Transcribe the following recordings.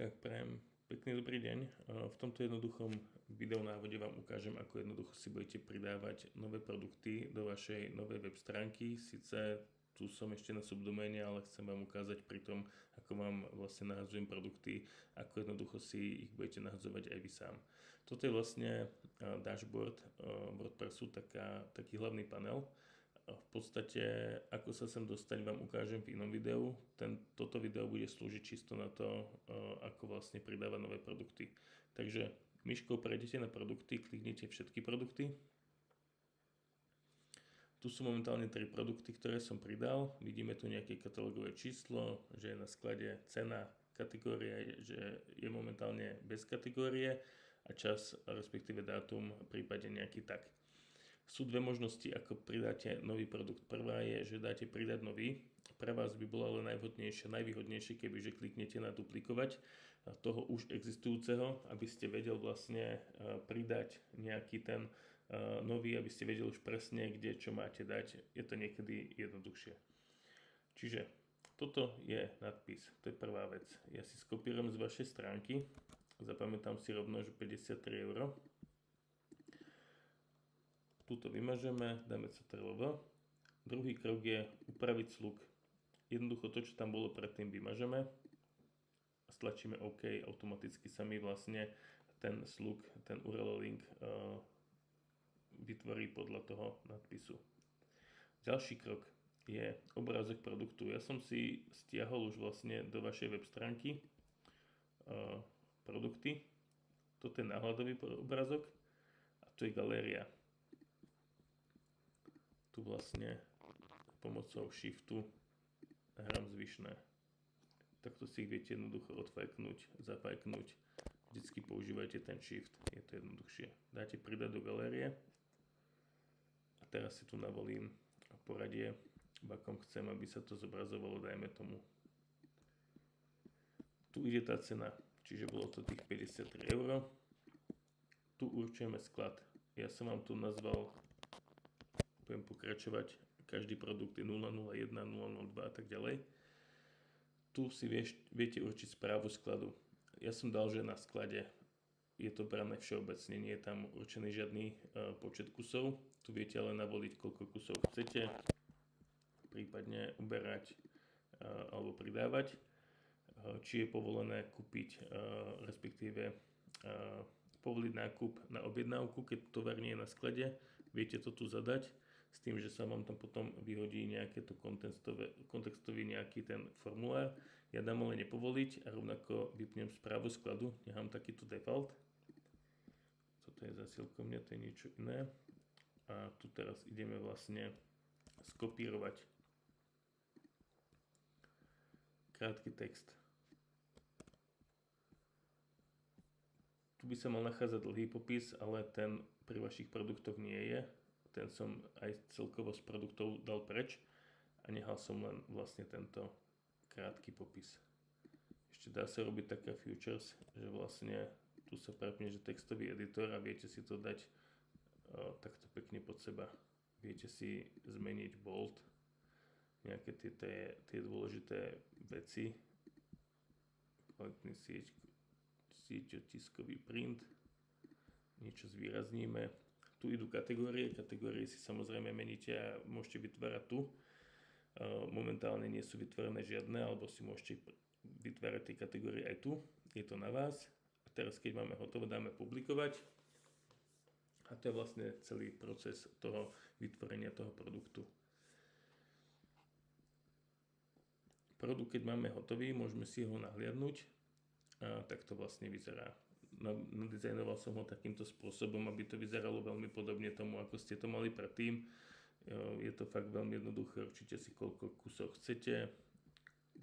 Tak prajem pekný dobrý deň. V tomto jednoduchom videonávode vám ukážem, ako jednoducho si budete pridávať nové produkty do vašej novej web stránky. Sice tu som ešte na subdoméne, ale chcem vám ukázať pri tom, ako vám vlastne nahadzujem produkty, ako jednoducho si ich budete nahadzovať aj vy sám. Toto je vlastne dashboard WordPressu, taký hlavný panel. V podstate, ako sa sem dostať, vám ukážem v inom videu. Toto video bude slúžiť čisto na to, ako vlastne pridávať nové produkty. Takže myškou prejdete na produkty, kliknite všetky produkty. Tu sú momentálne 3 produkty, ktoré som pridal. Vidíme tu nejaké katalógové číslo, že je na sklade cena, kategória, že je momentálne bez kategórie a čas, respektíve dátum, prípadne nejaký tag. Sú dve možnosti, ako pridáte nový produkt. Prvá je, že dáte pridať nový. Pre vás by bolo ale najvýhodnejšie, kebyže kliknete na duplikovať toho už existujúceho, aby ste vedel vlastne pridať nejaký ten nový, aby ste vedeli už presne, kde čo máte dať. Je to niekedy jednoduchšie. Čiže toto je nadpis, to je prvá vec. Ja si skopírujem z vašej stránky, zapamätám si rovno, že 53 €. Tuto vymažeme, dáme Ctrl+V. Druhý krok je upraviť slug. Jednoducho to, čo tam bolo predtým, vymažeme a stlačíme OK, automaticky sa mi vlastne ten slug, ten URL link vytvorí podľa toho nadpisu. Ďalší krok je obrázok produktu. Ja som si stiahol už vlastne do vašej web stránky produkty. Toto je náhľadový obrázok a tu je galéria. Tu vlastne pomocou shiftu hrám zvyšné. Takto si ich viete jednoducho odfajknúť, zafajknúť. Vždycky používajte ten shift, je to jednoduchšie. Dáte pridať do galérie a teraz si tu navolím poradie, v akom chcem, aby sa to zobrazovalo, dajme tomu. Tu ide tá cena, čiže bolo to tých 53 €. Tu určujeme sklad. Ja som vám tu nazval, budem pokračovať, každý produkt je 001, 002 a tak ďalej. Tu si viete určiť správu skladu. Ja som dal, že na sklade je to brané všeobecne, nie je tam určený žiadny počet kusov. Tu viete ale navoliť, koľko kusov chcete, prípadne uberať alebo pridávať. Či je povolené kúpiť, respektíve povoliť nákup na objednávku, keď tovar nie je na sklade, viete to tu zadať, s tým, že sa vám tam potom vyhodí nejaké to kontextový nejaký ten formulár. Ja dám ale nepovoliť a rovnako vypnem správu skladu, nechám takýto default. Toto je zasielko mňa, to je niečo iné. A tu teraz ideme vlastne skopírovať krátky text. Tu by sa mal nachádzať dlhý popis, ale ten pri vašich produktoch nie je. Ten som aj celkovo z produktov dal preč a nechal som len vlastne tento krátky popis. Ešte dá sa robiť taká features, že vlastne tu sa prepne, že textový editor a viete si to dať takto pekne pod seba. Viete si zmeniť bold, nejaké tie dôležité veci, kvalitný sieťotiskový print, niečo zvýrazníme. Tu idú kategórie si samozrejme meníte a môžete vytvárať tu. Momentálne nie sú vytvorené žiadne, alebo si môžete vytvárať tie kategórie aj tu. Je to na vás. A teraz keď máme hotovo, dáme publikovať. A to je vlastne celý proces toho vytvorenia toho produktu. Produkt, keď máme hotový, môžeme si ho nahliadnúť. A tak to vlastne vyzerá. Nadizajnoval som ho takýmto spôsobom, aby to vyzeralo veľmi podobne tomu, ako ste to mali predtým. Je to fakt veľmi jednoduché, určite si koľko kusov chcete,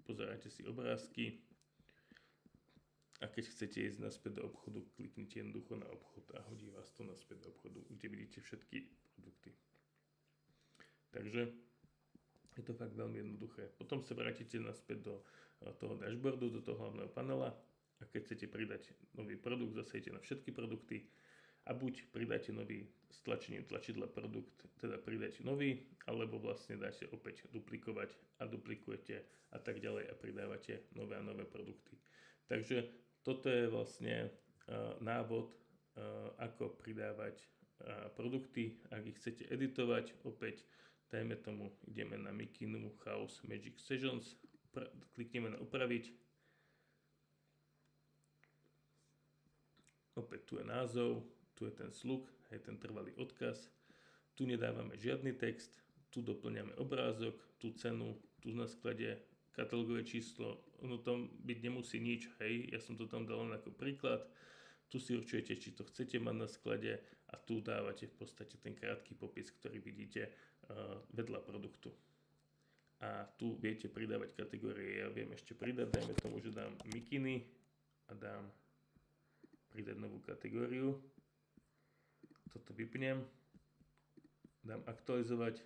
pozerajte si obrázky a keď chcete ísť naspäť do obchodu, kliknite jednoducho na obchod a hodí vás to naspäť do obchodu, kde vidíte všetky produkty. Takže je to fakt veľmi jednoduché. Potom sa vrátite naspäť do toho dashboardu, do toho hlavného panela. A keď chcete pridať nový produkt, zase idete na všetky produkty a buď pridáte nový stlačením tlačidla produkt, teda pridať nový, alebo vlastne dáte opäť duplikovať a duplikujete a tak ďalej a pridávate nové a nové produkty. Takže toto je vlastne návod, ako pridávať produkty, ak ich chcete editovať. Opäť, dajme tomu, ideme na Mikinu House Magic Sessions, klikneme na upraviť. Opäť tu je názov, tu je ten slug, je ten trvalý odkaz. Tu nedávame žiadny text, tu doplňame obrázok, tú cenu, tu na sklade katalógové číslo, ono tam byť nemusí nič, hej, ja som to tam dal len ako príklad. Tu si určujete, či to chcete mať na sklade a tu dávate v podstate ten krátky popis, ktorý vidíte vedľa produktu. A tu viete pridávať kategórie, ja viem ešte pridať, dajme tomu, že dám mikiny a dám pridať novú kategóriu. Toto vypnem, dám aktualizovať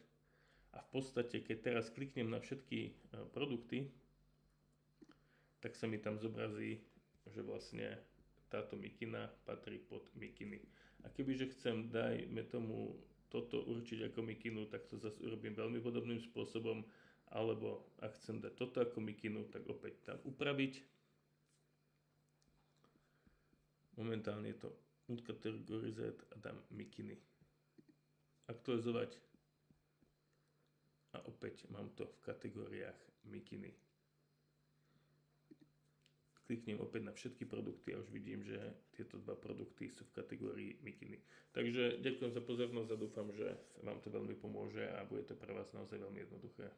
a v podstate, keď teraz kliknem na všetky produkty, tak sa mi tam zobrazí, že vlastne táto mikina patrí pod mikiny. A kebyže chcem, dajme tomu, toto určiť ako mikinu, tak to zase urobím veľmi podobným spôsobom, alebo ak chcem dať toto ako mikinu, tak opäť tam upraviť. Momentálne je to unkategorized a dám mikiny. Aktualizovať a opäť mám to v kategóriách mikiny. Kliknem opäť na všetky produkty a už vidím, že tieto dva produkty sú v kategórii mikiny. Takže ďakujem za pozornosť a dúfam, že vám to veľmi pomôže a bude to pre vás naozaj veľmi jednoduché.